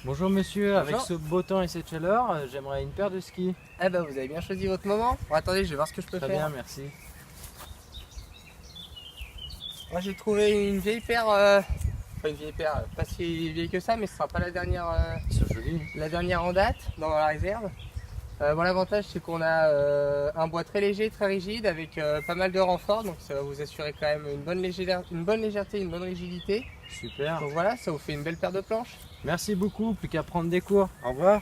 Bonjour monsieur, avec Bonjour. ce beau temps et cette chaleur, j'aimerais une paire de skis. Eh ben vous avez bien choisi votre moment. Bon, attendez, je vais voir ce que je peux Très faire. bien, merci. Moi j'ai trouvé une vieille paire, enfin une vieille paire, pas si vieille que ça, mais ce sera pas Ils sont jolis. la dernière en date dans la réserve. Bon, l'avantage c'est qu'on a un bois très léger, très rigide, avec pas mal de renforts, donc ça va vous assurer quand même une bonne légèreté, une bonne rigidité. Super. Donc voilà, ça vous fait une belle paire de planches. Merci beaucoup, plus qu'à prendre des cours. Au revoir.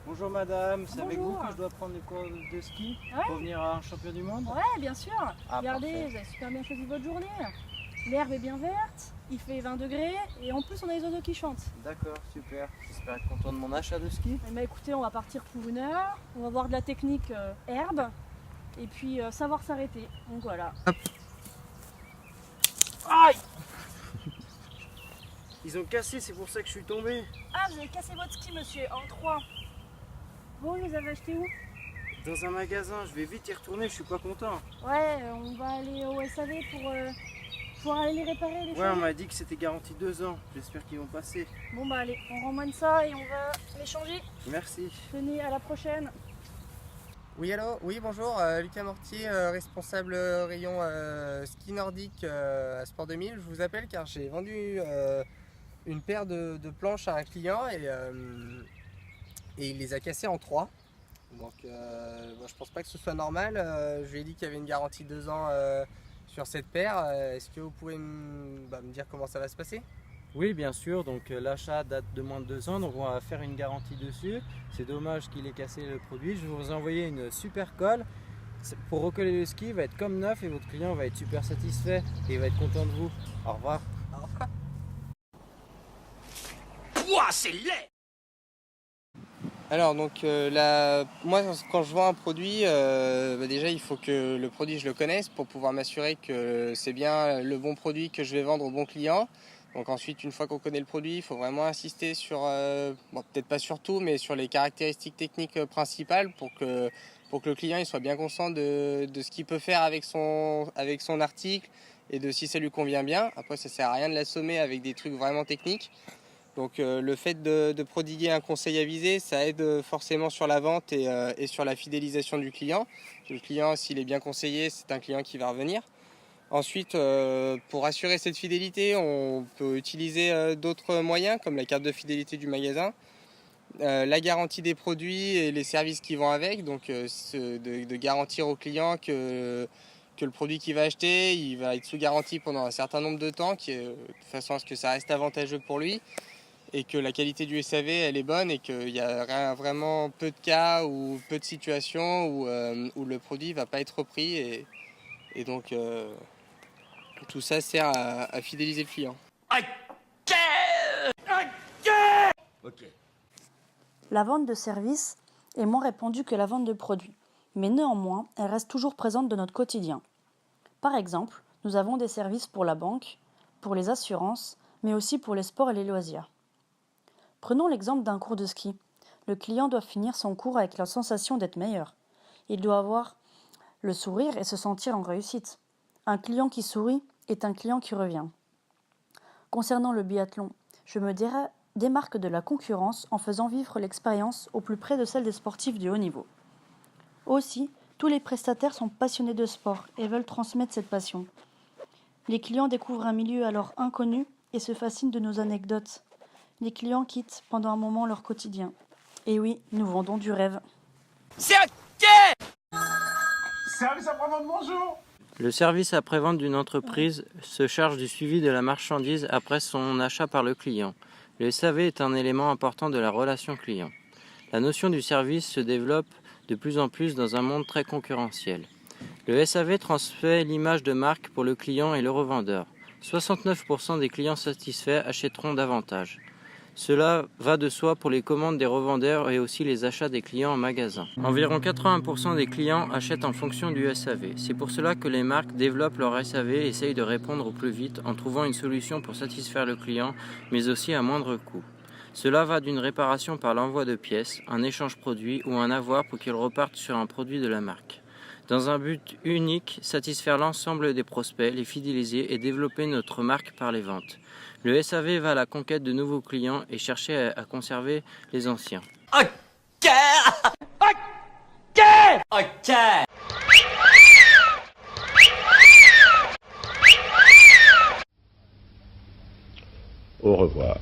Bonjour madame, c'est avec vous Bonjour. que je dois prendre des cours de ski Ouais. pour venir à un champion du monde? Ouais, bien sûr. Ah, Regardez, parfait. vous avez super bien choisi votre journée. L'herbe est bien verte, il fait 20 degrés et en plus on a les oiseaux qui chantent. D'accord, super. J'espère être content de mon achat de ski. Eh ben, écoutez, on va partir pour 1 heure, on va voir de la technique herbe et puis savoir s'arrêter. Donc voilà. Aïe! Ils ont cassé, c'est pour ça que je suis tombé. Ah, vous avez cassé votre ski, monsieur, en 3. Vous les avez achetés où? Dans un magasin, je vais vite y retourner, je suis pas content. Ouais, on va aller au SAV pour aller les réparer, les Ouais, on changer. m'a dit que c'était garanti 2 ans. J'espère qu'ils vont passer. Bon bah allez, on remmoine ça et on va les changer. Merci. Tenez, à la prochaine. Oui, allô? Oui, bonjour, Lucas Mortier, responsable rayon ski nordique à Sport 2000. Je vous appelle car j'ai vendu une paire de planches à un client et il les a cassées en 3. Donc bon, je pense pas que ce soit normal. Je lui ai dit qu'il y avait une garantie 2 ans sur cette paire. Est-ce que vous pouvez me dire comment ça va se passer? Oui, bien sûr. Donc l'achat date de moins de 2 ans, donc on va faire une garantie dessus. C'est dommage qu'il ait cassé le produit. Je vais vous envoyer une super colle. Pour recoller le ski, il va être comme neuf et votre client va être super satisfait et il va être content de vous. Au revoir. Au revoir. Ouah, c'est laid! Alors donc moi quand je vends un produit, déjà il faut que le produit je le connaisse pour pouvoir m'assurer que c'est bien le bon produit que je vais vendre au bon client. Donc ensuite une fois qu'on connaît le produit, il faut vraiment insister sur, bon, peut-être pas sur tout, mais sur les caractéristiques techniques principales pour que le client il soit bien conscient de ce qu'il peut faire avec son article et de si ça lui convient bien. Après ça sert à rien de l'assommer avec des trucs vraiment techniques. Donc le fait de prodiguer un conseil avisé, ça aide forcément sur la vente et sur la fidélisation du client. Le client, s'il est bien conseillé, c'est un client qui va revenir. Ensuite, pour assurer cette fidélité, on peut utiliser d'autres moyens comme la carte de fidélité du magasin, la garantie des produits et les services qui vont avec. Donc de garantir au client que le produit qu'il va acheter, il va être sous garantie pendant un certain nombre de temps, de façon à ce que ça reste avantageux pour lui. Et que la qualité du SAV elle est bonne et qu'il y a vraiment peu de cas ou peu de situations où le produit ne va pas être repris et donc tout ça sert à fidéliser le client. Ok. La vente de services est moins répandue que la vente de produits, mais néanmoins, elle reste toujours présente dans notre quotidien. Par exemple, nous avons des services pour la banque, pour les assurances, mais aussi pour les sports et les loisirs. Prenons l'exemple d'un cours de ski. Le client doit finir son cours avec la sensation d'être meilleur. Il doit avoir le sourire et se sentir en réussite. Un client qui sourit est un client qui revient. Concernant le biathlon, je me démarque de la concurrence en faisant vivre l'expérience au plus près de celle des sportifs du haut niveau. Aussi, tous les prestataires sont passionnés de sport et veulent transmettre cette passion. Les clients découvrent un milieu alors inconnu et se fascinent de nos anecdotes. Les clients quittent pendant un moment leur quotidien. Et oui, nous vendons du rêve. C'est ok! Service après-vente, bonjour! Le service après-vente d'une entreprise se charge du suivi de la marchandise après son achat par le client. Le SAV est un élément important de la relation client. La notion du service se développe de plus en plus dans un monde très concurrentiel. Le SAV transmet l'image de marque pour le client et le revendeur. 69% des clients satisfaits achèteront davantage. Cela va de soi pour les commandes des revendeurs et aussi les achats des clients en magasin. Environ 80% des clients achètent en fonction du SAV. C'est pour cela que les marques développent leur SAV et essayent de répondre au plus vite en trouvant une solution pour satisfaire le client, mais aussi à moindre coût. Cela va d'une réparation par l'envoi de pièces, un échange produit ou un avoir pour qu'il reparte sur un produit de la marque. dans un but unique, satisfaire l'ensemble des prospects, les fidéliser et développer notre marque par les ventes. Le SAV va à la conquête de nouveaux clients et chercher à conserver les anciens. Ok. Ok. Ok. Au revoir.